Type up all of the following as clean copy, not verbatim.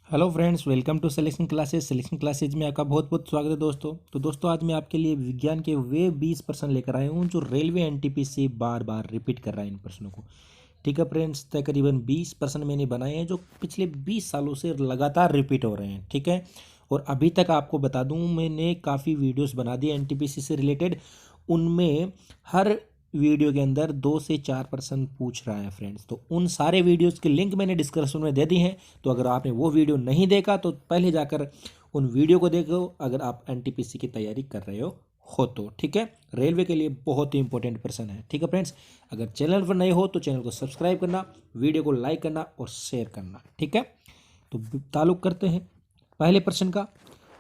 Hello friends, welcome to selection classes में आपका बहुत बहुत स्वागत है दोस्तों आज मैं आपके लिए विज्ञान के वे 20% लेकर आया हूँ जो रेलवे एनटीपीसी बार बार रिपीट कर रहा है इन प्रश्नों को। ठीक है फ्रेंड्स, तकरीबन 20% मैंने बनाए हैं जो पिछले 20 सालों से लगातार रिपीट हो रहे हैं। ठीक है, और अभी तक आपको बता दूँ मैंने काफ़ी वीडियोज़ बना दिए एनटीपीसी से रिलेटेड। उनमें हर वीडियो के अंदर 2 से 4% पूछ रहा है फ्रेंड्स, तो उन सारे वीडियोस के लिंक मैंने डिस्क्रिप्शन में दे दी हैं। तो अगर आपने वो वीडियो नहीं देखा तो पहले जाकर उन वीडियो को देखो अगर आप एनटीपीसी की तैयारी कर रहे हो तो। ठीक है, रेलवे के लिए बहुत ही इंपॉर्टेंट प्रश्न है। ठीक है फ्रेंड्स, अगर चैनल पर नए हो तो चैनल को सब्सक्राइब करना, वीडियो को लाइक करना और शेयर करना। ठीक है, तो ताल्लुक करते हैं पहले प्रश्न का।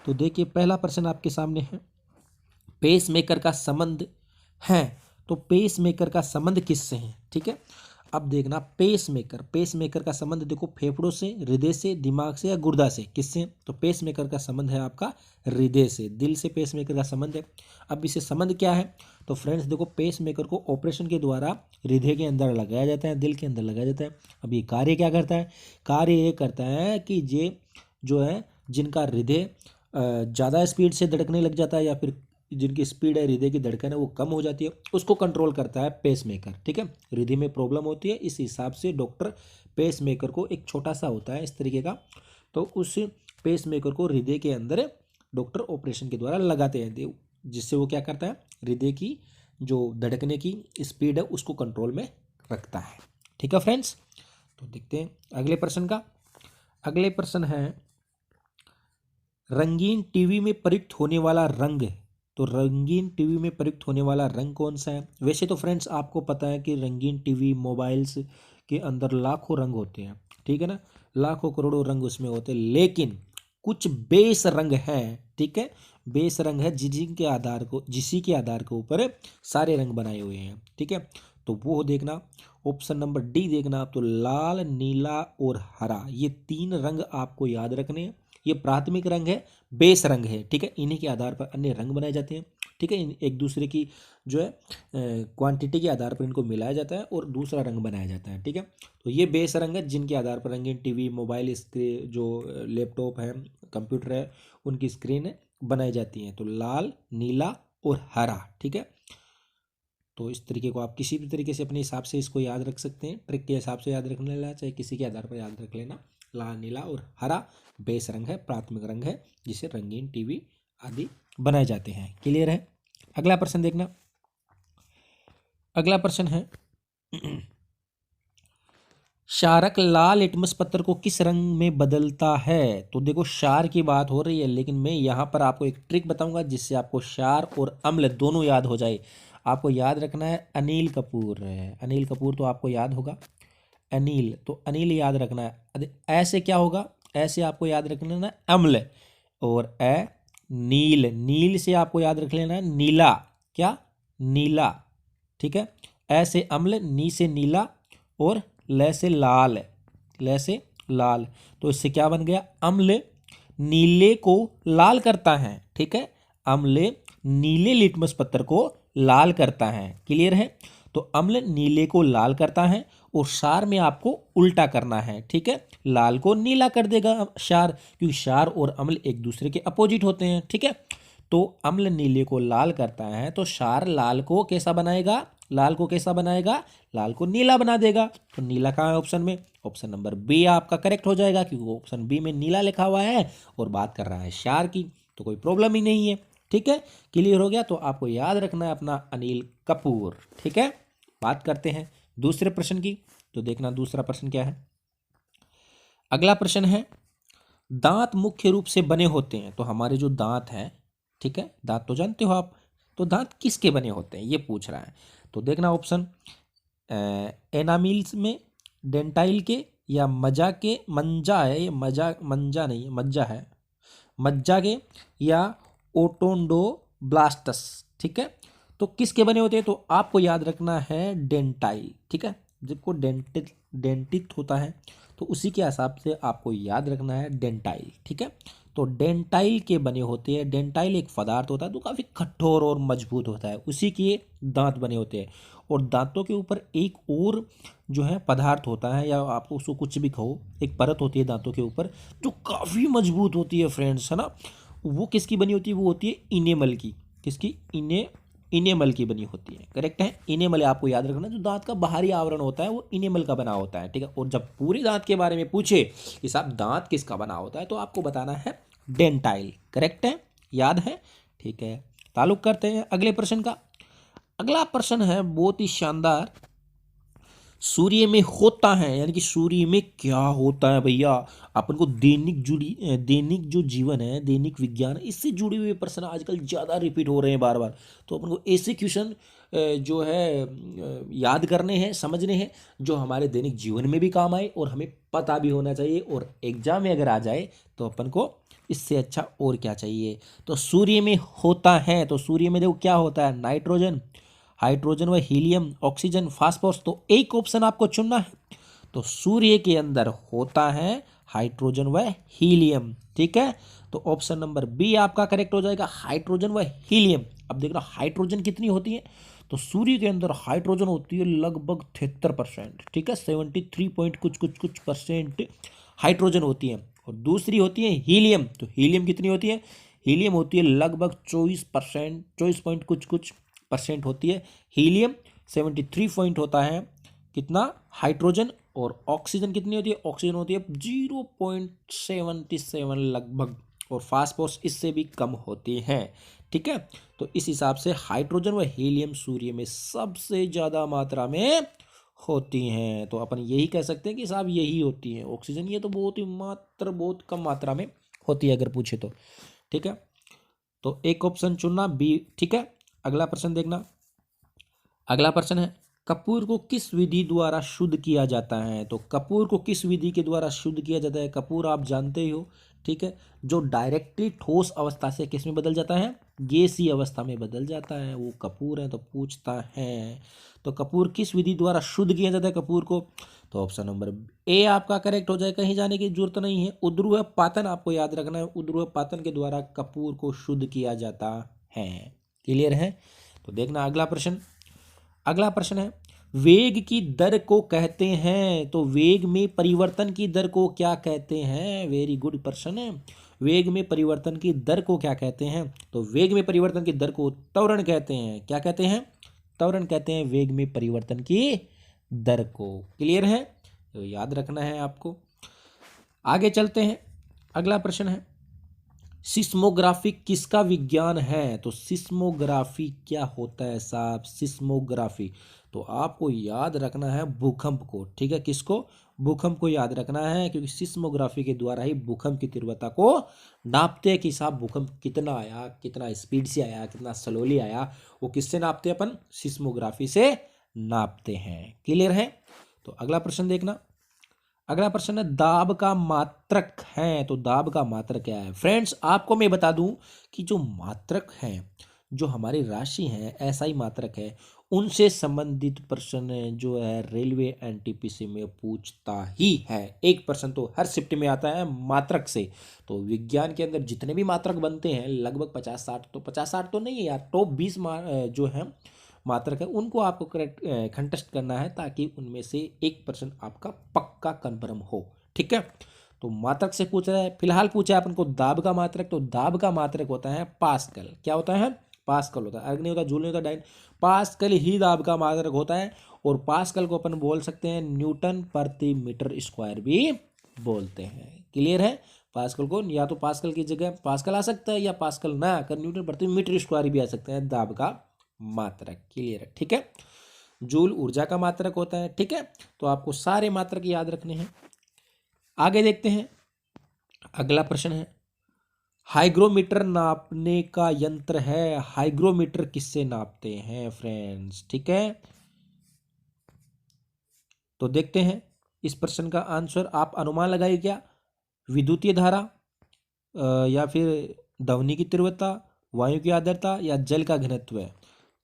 तो देखिए, पहला प्रश्न आपके सामने है, पेस मेकर का संबंध है। तो पेस मेकर का संबंध किससे है? ठीक है, अब देखना, पेस मेकर का संबंध देखो, फेफड़ों से, हृदय से, दिमाग से या गुर्दा से, किससे? तो पेस मेकर का संबंध है आपका हृदय से, दिल से पेस मेकर का संबंध है। अब इसे संबंध क्या है? तो फ्रेंड्स देखो, पेस मेकर को ऑपरेशन के द्वारा हृदय के अंदर लगाया जाता है, दिल के अंदर लगाया जाता है। अब ये कार्य क्या करता है? कार्य ये करता है कि ये जो है, जिनका हृदय ज़्यादा स्पीड से धड़कने लग जाता है या फिर जिनकी स्पीड है, हृदय की धड़कन है वो कम हो जाती है, उसको कंट्रोल करता है पेस मेकर। ठीक है, हृदय में प्रॉब्लम होती है, इस हिसाब से डॉक्टर पेस मेकर को, एक छोटा सा होता है इस तरीके का, तो उस पेस मेकर को हृदय के अंदर डॉक्टर ऑपरेशन के द्वारा लगाते हैं, जिससे वो क्या करता है, हृदय की जो धड़कने की स्पीड है उसको कंट्रोल में रखता है। ठीक है फ्रेंड्स, तो देखते हैं अगले प्रश्न का। अगले प्रश्न है, रंगीन टीवी में प्रयुक्त होने वाला रंग। तो रंगीन टीवी में प्रयुक्त होने वाला रंग कौन सा है? वैसे तो फ्रेंड्स आपको पता है कि रंगीन टीवी मोबाइल्स के अंदर लाखों रंग होते हैं, ठीक है ना, लाखों करोड़ों रंग उसमें होते हैं, लेकिन कुछ बेस रंग हैं। ठीक है, बेस रंग है जिसी के आधार के ऊपर सारे रंग बनाए हुए हैं। ठीक है, तो वो देखना, ऑप्शन नंबर डी देखना आप, तो लाल, नीला और हरा, ये 3 रंग आपको याद रखने हैं। ये प्राथमिक रंग है, बेस रंग है। ठीक है, इन्हीं के आधार पर अन्य रंग बनाए जाते हैं। ठीक है, एक दूसरे की जो है क्वांटिटी के आधार पर इनको मिलाया जाता है और दूसरा रंग बनाया जाता है। ठीक है, तो ये बेस रंग है जिनके आधार पर रंगीन टीवी, मोबाइल स्क्रीन, जो लैपटॉप है, कंप्यूटर है, उनकी स्क्रीन बनाई जाती हैं। तो लाल, नीला और हरा। ठीक है, तो इस तरीके को आप किसी भी तरीके से अपने हिसाब से इसको याद रख सकते हैं, ट्रिक के हिसाब से याद रख लेना, चाहे किसी के आधार पर याद रख लेना। लाल, नीला और हरा बेस रंग है, प्राथमिक रंग है, जिसे रंगीन टीवी आदि बनाए जाते हैं। क्लियर है? अगला प्रश्न देखना। अगला प्रश्न है, क्षारक लाल लिटमस पत्थर को किस रंग में बदलता है? तो देखो, क्षार की बात हो रही है, लेकिन मैं यहाँ पर आपको एक ट्रिक बताऊंगा जिससे आपको क्षार और अम्ल दोनों याद हो जाए। आपको याद रखना है अनिल कपूर है, अनिल कपूर तो आपको याद होगा, अनिल, तो अनिल याद रखना है। ऐसे क्या होगा, ऐसे आपको याद रख लेना है अम्ल, और नील, नील से आपको याद रख लेना है नीला, क्या? नीला। ठीक है, ऐसे अम्ल, नी से नीला और ल से लाल, ल से लाल, तो इससे क्या बन गया, अम्ल नीले को लाल करता है। ठीक है, अम्ल नीले लिटमस पत्थर को लाल करता है। क्लियर है? तो अम्ल नीले को लाल करता है और क्षार में आपको उल्टा करना है। ठीक है, लाल को नीला कर देगा क्षार, क्योंकि क्षार और अम्ल एक दूसरे के अपोजिट होते हैं। ठीक है, तो अम्ल नीले को लाल करता है तो क्षार लाल को कैसा बनाएगा, लाल को कैसा बनाएगा, लाल को नीला बना देगा। तो नीला कहाँ है ऑप्शन में? ऑप्शन नंबर बी आपका करेक्ट हो जाएगा, क्योंकि ऑप्शन बी में नीला लिखा हुआ है और बात कर रहा है क्षार की, तो कोई प्रॉब्लम ही नहीं है। ठीक है, क्लियर हो गया? तो आपको याद रखना है अपना अनिल कपूर। ठीक है, बात करते हैं दूसरे प्रश्न की। तो देखना दूसरा प्रश्न क्या है। अगला प्रश्न है, दांत मुख्य रूप से बने होते हैं। तो हमारे जो दांत हैं, ठीक है, दांत तो जानते हो आप, तो दांत किसके बने होते हैं ये पूछ रहा है। तो देखना ऑप्शन, एनामिल्स में, डेंटाइल के, या मजा के, मंजा है ये, मजा मंजा नहीं है, मज्जा है, मज्जा के, या ओटोंडोब्लास्टस। ठीक है, तो किसके बने होते हैं? तो आपको याद रखना है डेंटाइल। ठीक है, जिसको डेंटित होता है तो उसी के हिसाब से आपको याद रखना है डेंटाइल। ठीक है, तो डेंटाइल के बने होते हैं। डेंटाइल एक पदार्थ होता है तो काफ़ी कठोर और मजबूत होता है, उसी के दांत बने होते हैं। और दांतों के ऊपर एक और जो है पदार्थ होता है, या आप उसको कुछ भी कहो, एक परत होती है दांतों के ऊपर जो काफ़ी मजबूत होती है फ्रेंड्स, है ना। वो किसकी बनी होती है? वो होती है इनेमल की। किसकी? इनेमल की बनी होती है। करेक्ट है, इनेमल आपको याद रखना। जो दांत का बाहरी आवरण होता है वो इनेमल का बना होता है, ठीक है। और जब पूरे दांत के बारे में पूछे कि साहब दांत किसका बना होता है, तो आपको बताना है डेंटाइल। करेक्ट है, याद है, ठीक है। ताल्लुक करते हैं अगले प्रश्न का। अगला प्रश्न है बहुत ही शानदार। सूर्य में होता है, यानी कि सूर्य में क्या होता है भैया। अपन को दैनिक जो जीवन है, दैनिक विज्ञान, इससे जुड़े हुए प्रश्न आजकल ज़्यादा रिपीट हो रहे हैं बार बार। तो अपन को ऐसे क्वेश्चन जो है याद करने हैं, समझने हैं, जो हमारे दैनिक जीवन में भी काम आए और हमें पता भी होना चाहिए, और एग्जाम में अगर आ जाए तो अपन को इससे अच्छा और क्या चाहिए। तो सूर्य में होता है, तो सूर्य में देखो क्या होता है, नाइट्रोजन, हाइड्रोजन व हीलियम, ऑक्सीजन, फास्फोरस। तो एक ऑप्शन आपको चुनना है। तो सूर्य के अंदर होता है हाइड्रोजन व हीलियम, ठीक है। तो ऑप्शन नंबर बी आपका करेक्ट हो जाएगा, हाइड्रोजन व हीलियम। अब देखना हाइड्रोजन कितनी होती है। तो सूर्य के अंदर हाइड्रोजन होती है लगभग 73%, ठीक है। 73 पॉइंट कुछ कुछ कुछ परसेंट हाइड्रोजन होती है। और दूसरी होती है हीलियम। तो हीलियम कितनी होती है? हीलियम होती है लगभग 24%, 24 पॉइंट कुछ कुछ परसेंट होती है हीलियम। 73 पॉइंट होता है कितना? हाइड्रोजन। और ऑक्सीजन कितनी होती है? ऑक्सीजन होती है 0.77 लगभग। और फास्फोरस इससे भी कम होती हैं, ठीक है। तो इस हिसाब से हाइड्रोजन व हीलियम सूर्य में सबसे ज़्यादा मात्रा में होती हैं। तो अपन यही कह सकते हैं कि साहब यही होती है। ऑक्सीजन ये तो बहुत कम मात्रा में होती है अगर पूछे तो, ठीक है। तो एक ऑप्शन चुनना बी, ठीक है। अगला प्रश्न देखना। अगला प्रश्न है कपूर को किस विधि द्वारा शुद्ध किया जाता है। तो कपूर को किस विधि के द्वारा शुद्ध किया जाता है? कपूर आप जानते ही हो, ठीक है, जो डायरेक्टली ठोस अवस्था से किस में बदल जाता है? गैसीय अवस्था में बदल जाता है। वो कपूर है, तो पूछता है तो कपूर किस विधि द्वारा शुद्ध किया जाता है कपूर को? तो ऑप्शन नंबर ए आपका करेक्ट हो जाए, कहीं जाने की जरूरत नहीं है। उद्रुव पातन आपको याद रखना है, उद्रुव पातन के द्वारा कपूर को शुद्ध किया जाता है। क्लियर है? तो देखना अगला प्रश्न। अगला प्रश्न है वेग की दर को कहते हैं। तो वेग में परिवर्तन की दर को क्या कहते हैं? वेरी गुड प्रश्न है। वेग में परिवर्तन की दर को क्या कहते हैं? तो वेग में परिवर्तन की दर को त्वरण कहते हैं। क्या कहते हैं? त्वरण कहते हैं वेग में परिवर्तन की दर को। क्लियर है? तो याद रखना है आपको। आगे चलते हैं। अगला प्रश्न है सिस्मोग्राफी किसका विज्ञान है? तो सिस्मोग्राफी क्या होता है साहब? सिस्मोग्राफी तो आपको याद रखना है भूकंप को, ठीक है। किसको? भूकंप को याद रखना है, क्योंकि सिस्मोग्राफी के द्वारा ही भूकंप की तीव्रता को नापते हैं कि साहब भूकंप कितना आया, कितना स्पीड से आया, कितना स्लोली आया। वो किससे नापते हैं? अपन सिस्मोग्राफी से नापते हैं। क्लियर है? तो अगला प्रश्न देखना। अगला प्रश्न है दाब का मात्रक है। तो दाब का मात्रक क्या है? फ्रेंड्स आपको मैं बता दूं कि जो मात्रक है, जो हमारी राशि है, एसआई मात्रक है, उनसे संबंधित प्रश्न जो है रेलवे एनटीपीसी में पूछता ही है। एक प्रश्न तो हर शिफ्ट में आता है मात्रक से। तो विज्ञान के अंदर जितने भी मात्रक बनते हैं लगभग 50-60, तो 50-60 तो नहीं है यार, टॉप 20 जो है मात्रक है उनको आपको करेक्ट कंटेस्ट करना है, ताकि उनमें से 1% आपका पक्का कन्फर्म हो, ठीक है। तो मात्रक से पूछ रहा है, फिलहाल पूछा है अपन को दाब का मात्रक। तो दाब का मात्रक होता है पास्कल। क्या होता है? पास्कल होता है। अर्ग नहीं होता, जूल नहीं होता, डाइन, पास्कल ही दाब का मात्रक होता है। और पास्कल को अपन बोल सकते हैं न्यूटन प्रति मीटर स्क्वायर भी बोलते हैं। क्लियर है? पास्कल को या तो पास्कल की जगह पास्कल आ सकता है, या पास्कल ना आकर न्यूटन प्रति मीटर स्क्वायर भी आ सकता है दाब का मात्रक। क्लियर है? ठीक है। जूल ऊर्जा का मात्रक होता है, ठीक है। तो आपको सारे मात्रक याद रखने हैं। आगे देखते हैं। अगला प्रश्न है हाइग्रोमीटर नापने का यंत्र है। हाइग्रोमीटर किससे नापते हैं फ्रेंड्स? ठीक है, तो देखते हैं इस प्रश्न का आंसर। आप अनुमान लगाइए, क्या विद्युतीय धारा या फिर ध्वनि की तीव्रता, वायु की आर्द्रता, या जल का घनत्व है?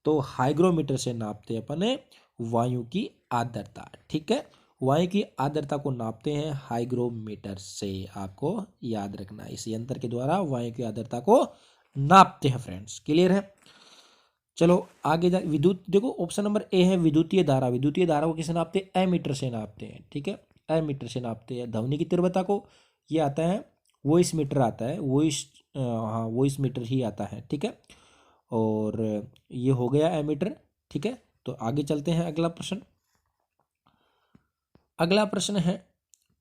तो हाइग्रोमीटर से नापते हैं अपन वायु की आर्द्रता, ठीक है। वायु की आर्द्रता को नापते हैं हाइग्रोमीटर से। आपको याद रखना, इस यंत्र के द्वारा वायु की आर्द्रता को नापते हैं फ्रेंड्स। क्लियर है? चलो आगे जा। विद्युत देखो, ऑप्शन नंबर ए है विद्युतीय धारा। विद्युतीय धारा को किसे नापते हैं? एमीटर से नापते हैं। ठीक है, एमीटर से नापते हैं। ध्वनि की तीव्रता को ये आता है वॉइस मीटर आता है, वॉइस हाँ वॉइस मीटर ही आता है। ठीक है, और ये हो गया एमीटर। ठीक है, तो आगे चलते हैं। अगला प्रश्न, अगला प्रश्न है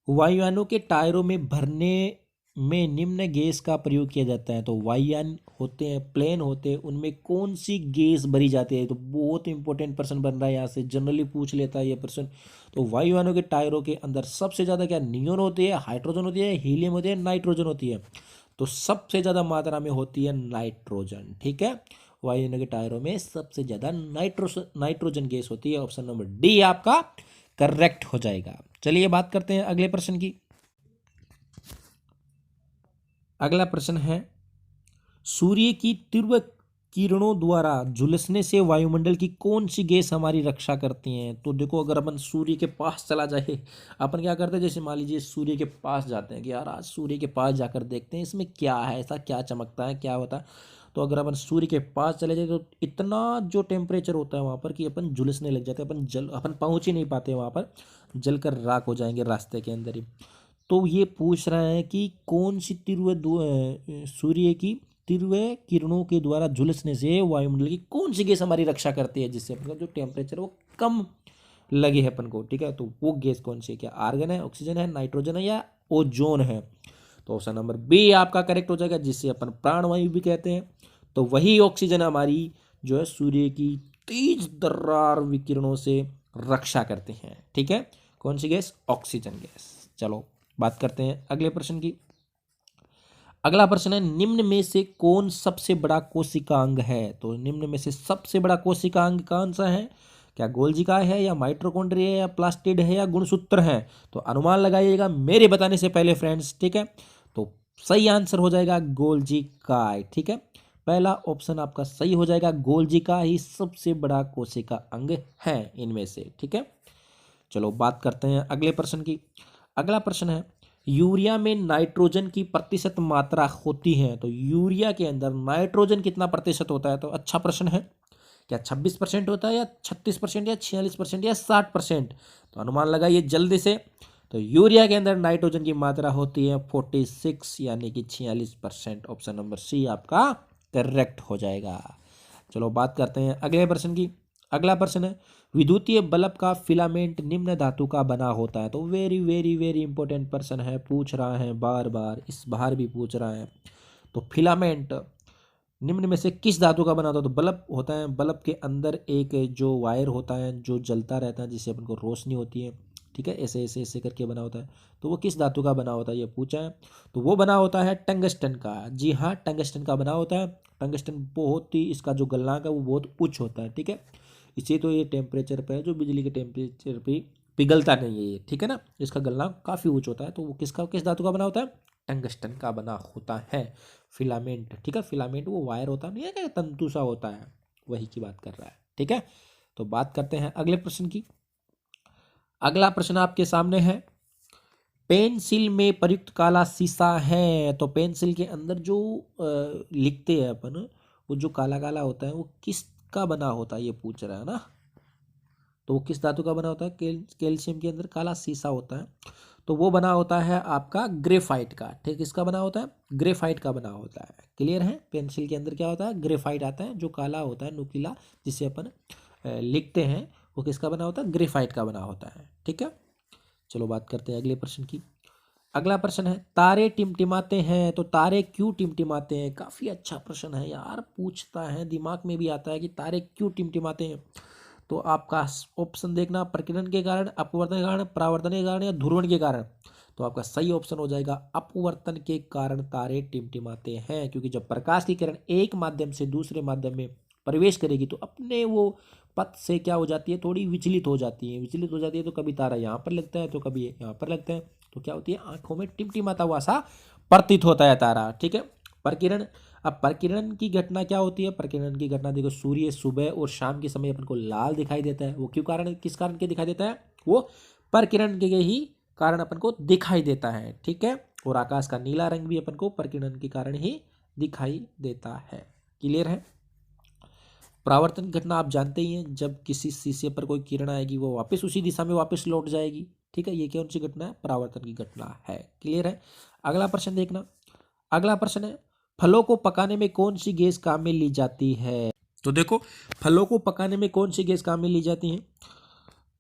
वायुयानों के टायरों में भरने में निम्न गैस का प्रयोग किया जाता है। तो वायुयान होते हैं, प्लेन होते हैं, उनमें कौन सी गैस भरी जाती है? तो बहुत इंपॉर्टेंट प्रश्न बन रहा है, यहाँ से जनरली पूछ लेता है ये प्रश्न। तो वायुयानों के टायरों के अंदर सबसे ज़्यादा क्या नियोन होती है, हाइड्रोजन होती है, हीलियम होती है, नाइट्रोजन होती है? तो सबसे ज़्यादा मात्रा में होती है नाइट्रोजन। ठीक है, वायुयानों के टायरों में सबसे ज़्यादा नाइट्रोजन गैस होती है। ऑप्शन नंबर डी आपका करेक्ट हो जाएगा। चलिए बात करते हैं अगले प्रश्न की। अगला प्रश्न है सूर्य की तीव्र किरणों द्वारा झुलसने से वायुमंडल की कौन सी गैस हमारी रक्षा करती हैं? तो देखो, अगर अपन सूर्य के पास चला जाए, अपन क्या करते हैं, जैसे मान लीजिए सूर्य के पास जाते हैं कि यार आज सूर्य के पास जाकर देखते हैं इसमें क्या है, ऐसा क्या चमकता है, क्या होता है। तो अगर अपन सूर्य के पास चले जाए तो इतना जो टेम्परेचर होता है वहाँ पर कि अपन झुलसने लग जाते हैं, अपन पहुँच ही नहीं पाते वहाँ पर, जलकर राख हो जाएंगे रास्ते के अंदर ही। तो ये पूछ रहे हैं कि कौन सी सूर्य की तीव्र किरणों के द्वारा झुलसने से वायुमंडल की कौन सी गैस हमारी रक्षा करती है, जिससे अपना जो टेम्परेचर वो कम लगे है अपन को। ठीक है, तो वो गैस कौन सी है? क्या आर्गन है, ऑक्सीजन है, नाइट्रोजन है, या ओजोन है? तो ऑप्शन नंबर बी आपका करेक्ट हो जाएगा, जिससे अपन प्राणवायु भी कहते हैं। तो वही ऑक्सीजन हमारी जो है सूर्य की तेज दर्रार विकिरणों से रक्षा करते हैं। ठीक है, कौन सी गैस? Oxygen gas. चलो बात करते हैं अगले प्रश्न की। अगला प्रश्न है निम्न में से कौन सबसे बड़ा कोशिकांग है? तो निम्न में से सबसे बड़ा कोशिकांग कौन सा है? क्या गोल्जिका है, या माइटोकॉन्ड्रिया है, या प्लास्टिड है, या गुणसूत्र है? तो अनुमान लगाइएगा मेरे बताने से पहले फ्रेंड्स। ठीक है, तो सही आंसर हो जाएगा गोल्जिका। ठीक है, पहला ऑप्शन आपका सही हो जाएगा, गोल्जिका ही सबसे बड़ा कोशिका अंग है इनमें से। ठीक है, चलो बात करते हैं अगले प्रश्न की। अगला प्रश्न है यूरिया में नाइट्रोजन की प्रतिशत मात्रा होती है। तो यूरिया के अंदर नाइट्रोजन कितना प्रतिशत होता है? तो अच्छा प्रश्न है, क्या 26% होता है, या 36%, या 46%, या 60%? तो अनुमान लगाइए जल्दी से। तो यूरिया के अंदर नाइट्रोजन की मात्रा होती है 46, यानी कि 46%। ऑप्शन नंबर सी आपका करेक्ट हो जाएगा। चलो बात करते हैं अगले प्रश्न की। अगला प्रश्न है विद्युतीय बल्ब का फिलामेंट निम्न धातु का बना होता है। तो वेरी वेरी वेरी इंपॉर्टेंट प्रश्न है, पूछ रहा है बार बार, इस बार भी पूछ रहा है। तो फिलामेंट निम्न में से किस धातु का बना होता है? तो बल्ब होता है, बल्ब के अंदर एक जो वायर होता है जो जलता रहता है, जिससे अपन को रोशनी होती है। ठीक है, ऐसे ऐसे ऐसे करके बना होता है। तो वो किस धातु का बना होता है ये पूछा है। तो वो बना होता है टंगस्टन का। जी हाँ, टंगस्टन का बना होता है। टंगस्टन बहुत ही, इसका जो गलनांक है वो बहुत उच्च होता है। ठीक है, इसी तो ये टेम्परेचर पे है जो बिजली के टेम्परेचर पे पिघलता नहीं है ये। ठीक है ना, इसका गलनांक काफ़ी ऊंचा होता है। तो वो किस धातु का बना होता है? टंगस्टन का बना होता है फिलामेंट। ठीक है, फिलामेंट वो वायर होता नहीं है, क्या तंतु सा होता है, वही की बात कर रहा है। ठीक है, तो बात करते हैं अगले प्रश्न की। अगला प्रश्न आपके सामने है पेंसिल में प्रयुक्त काला शीशा है। तो पेंसिल के अंदर जो लिखते हैं अपन, वो जो काला काला होता है वो किसका बना होता है ये पूछ रहा है ना। तो वो किस धातु का बना होता है? कैल्शियम के अंदर काला शीशा होता है, तो वो बना होता है आपका ग्रेफाइट का। ठीक, किसका बना होता है? ग्रेफाइट का बना होता है। क्लियर है, पेंसिल के अंदर क्या होता है? ग्रेफाइट आता है, जो काला होता है नुकीला, जिसे अपन लिखते हैं, वो किसका बना होता है? ग्रेफाइट का बना होता है। ठीक है, चलो बात करते हैं अगले प्रश्न की। अगला प्रश्न है तारे टिमटिमाते हैं। तो तारे क्यों टिमटिमाते हैं? काफ़ी अच्छा प्रश्न है यार, पूछता है, दिमाग में भी आता है कि तारे क्यों टिमटिमाते हैं। तो आपका ऑप्शन देखना, प्रकीर्णन के कारण, अपवर्तन के कारण, परावर्तन के कारण, या ध्रुवण के कारण। तो आपका सही ऑप्शन हो जाएगा अपवर्तन के कारण तारे टिमटिमाते हैं, क्योंकि जब प्रकाश की किरण एक माध्यम से दूसरे माध्यम में प्रवेश करेगी तो अपने वो पथ से क्या हो जाती है, थोड़ी विचलित हो जाती है। विचलित हो जाती है तो कभी तारा यहाँ पर लगता है तो कभी यहाँ पर लगता है, तो क्या होती है, आंखों में टिमटिमाता हुआ सा प्रतीत होता है तारा। ठीक है, प्रकीर्णन। अब प्रकीर्णन की घटना क्या होती है? प्रकीर्णन की घटना देखो, सूर्य सुबह और शाम के समय अपन को लाल दिखाई देता है। वो क्यों कारण, किस कारण के दिखाई देता है? वो परकिरण के ही कारण अपन को दिखाई देता है। ठीक है, और आकाश का नीला रंग भी अपन को परकिरण के कारण ही दिखाई देता है। क्लियर है। परावर्तन की घटना आप जानते ही हैं, जब किसी शीशे पर कोई किरण आएगी वो वापस उसी दिशा में वापस लौट जाएगी। ठीक है, ये कौन सी घटना है? परावर्तन की घटना है। क्लियर है। अगला प्रश्न देखना। अगला प्रश्न है, फलों को पकाने में कौन सी गैस काम में ली जाती है? तो देखो, फलों को पकाने में कौन सी गैस काम में ली जाती है?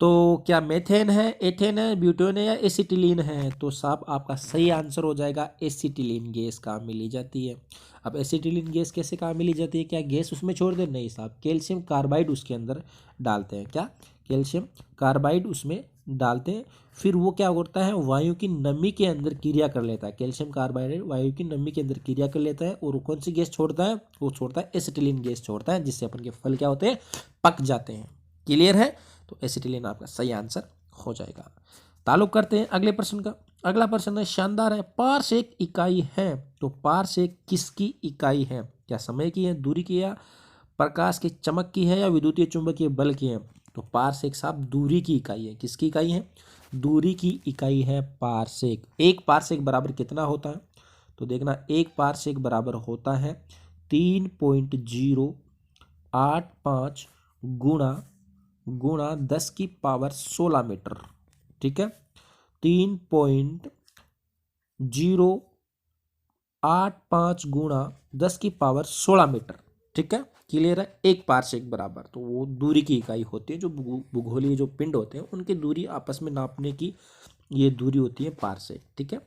तो क्या मेथेन है, एथेन है, ब्यूटेन है या एसिटिलीन है? तो साहब आपका सही आंसर हो जाएगा एसिटिलीन गैस काम में ली जाती है। अब एसिटिलीन गैस कैसे काम में ली जाती है? क्या गैस उसमें छोड़ दे? नहीं साहब, कैल्शियम कार्बाइड उसके अंदर डालते हैं। क्या? कैल्शियम कार्बाइड उसमें डालते हैं, फिर वो क्या होता है, वायु की नमी के अंदर क्रिया कर लेता है। कैल्शियम कार्बाइड वायु की नमी के अंदर क्रिया कर लेता है और कौन सी गैस छोड़ता है? वो छोड़ता है एसिटिलीन गैस छोड़ता है, जिससे अपन के फल क्या होते हैं? पक जाते हैं। क्लियर है। तो एसिटिलीन आपका सही आंसर हो जाएगा। ताल्लुक करते हैं अगले प्रश्न का। अगला प्रश्न है शानदार है, पारसेक इकाई है। तो पारसेक किसकी इकाई है? क्या समय की है, दूरी की है, प्रकाश की चमक की है या विद्युतीय चुंबकीय बल की है? तो पारसेक साहब दूरी की इकाई है। किसकी इकाई है? दूरी की इकाई है पारसेक। एक पारसेक बराबर कितना होता है? तो देखना, एक पारसेक बराबर होता है 3.085 गुणा 10⁻16 मीटर। ठीक है, 3.085 गुणा 10⁻16 मीटर। ठीक है, क्लियर है। एक पारसेक बराबर, तो वो दूरी की इकाई होती है, जो भूगोलीय जो पिंड होते हैं उनकी दूरी आपस में नापने की ये दूरी होती है पारसेक। ठीक है,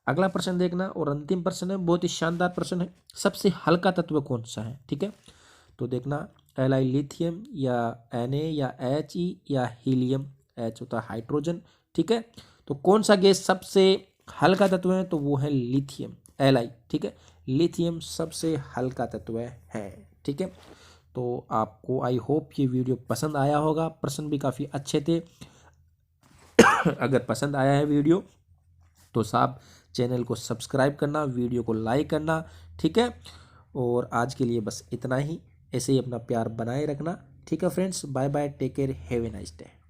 अगला प्रश्न देखना और अंतिम प्रश्न है, बहुत ही शानदार प्रश्न है, सबसे हल्का तत्व कौन सा है? ठीक है, तो देखना, Li लिथियम या Na या He या हीलियम। H होता है हाइड्रोजन। ठीक है, तो कौन सा गैस सबसे हल्का तत्व है? तो वो है लिथियम, Li। ठीक है, लिथियम सबसे हल्का तत्व है। ठीक है, तो आपको आई होप ये वीडियो पसंद आया होगा। प्रश्न भी काफ़ी अच्छे थे। अगर पसंद आया है वीडियो तो साहब चैनल को सब्सक्राइब करना, वीडियो को लाइक करना। ठीक है, और आज के लिए बस इतना ही। ऐसे ही अपना प्यार बनाए रखना। ठीक है friends, bye bye, take care, have a nice day.